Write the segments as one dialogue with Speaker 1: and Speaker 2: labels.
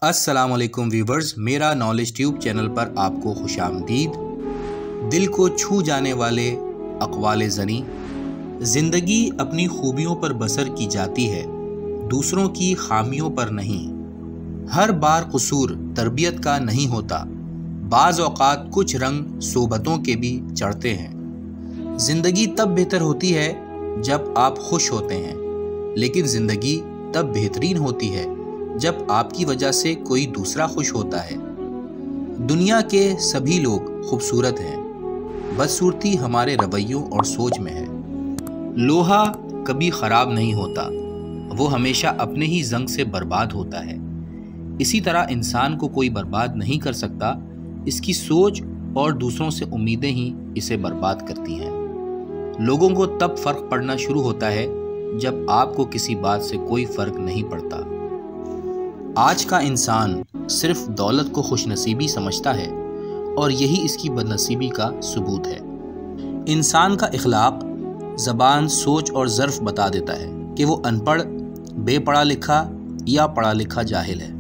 Speaker 1: अस्सलाम वालेकुम व्यूवर्स, मेरा नॉलेज ट्यूब चैनल पर आपको खुश आमदीद। दिल को छू जाने वाले अक़वाले ज़नी। ज़िंदगी अपनी खूबियों पर बसर की जाती है, दूसरों की खामियों पर नहीं। हर बार कसूर तरबियत का नहीं होता, बाज़ औक़ात कुछ रंग सोबतों के भी चढ़ते हैं। ज़िंदगी तब बेहतर होती है जब आप खुश होते हैं, लेकिन ज़िंदगी तब बेहतरीन होती है जब आपकी वजह से कोई दूसरा खुश होता है। दुनिया के सभी लोग खूबसूरत हैं, बदसूरती हमारे रवैयों और सोच में है। लोहा कभी ख़राब नहीं होता, वो हमेशा अपने ही जंग से बर्बाद होता है। इसी तरह इंसान को कोई बर्बाद नहीं कर सकता, इसकी सोच और दूसरों से उम्मीदें ही इसे बर्बाद करती हैं। लोगों को तब फ़र्क पड़ना शुरू होता है जब आपको किसी बात से कोई फ़र्क नहीं पड़ता। आज का इंसान सिर्फ दौलत को खुशनसीबी समझता है और यही इसकी बदनसीबी का सबूत है। इंसान का इखलाक, ज़बान, सोच और ज़र्फ़ बता देता है कि वो अनपढ़, बेपढ़ा लिखा या पढ़ा लिखा जाहिल है।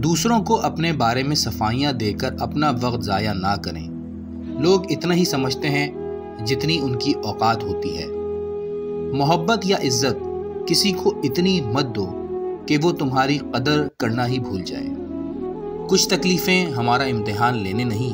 Speaker 1: दूसरों को अपने बारे में सफाइयाँ देकर अपना वक्त ज़ाया ना करें। लोग इतना ही समझते हैं जितनी उनकी औकात होती है। मोहब्बत या इज़्ज़त किसी को इतनी मत दो कि वो तुम्हारी कदर करना ही भूल जाए। कुछ तकलीफ़ें हमारा इम्तिहान लेने नहीं,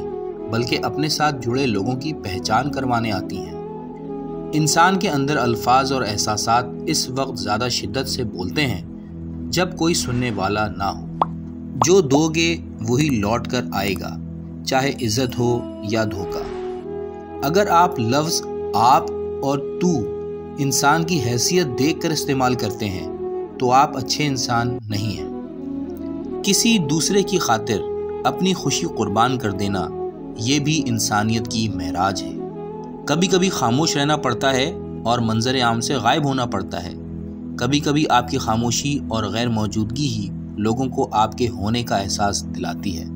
Speaker 1: बल्कि अपने साथ जुड़े लोगों की पहचान करवाने आती हैं। इंसान के अंदर अल्फाज और एहसासात इस वक्त ज़्यादा शिद्दत से बोलते हैं जब कोई सुनने वाला ना हो। जो दोगे वही लौट कर आएगा, चाहे इज़्ज़त हो या धोखा। अगर आप लफ्ज़ आप और तू इंसान की हैसियत देख कर इस्तेमाल करते हैं तो आप अच्छे इंसान नहीं हैं। किसी दूसरे की खातिर अपनी खुशी कुर्बान कर देना, ये भी इंसानियत की महराज है। कभी कभी खामोश रहना पड़ता है और मंजर आम से गायब होना पड़ता है। कभी कभी आपकी खामोशी और गैर मौजूदगी ही लोगों को आपके होने का एहसास दिलाती है।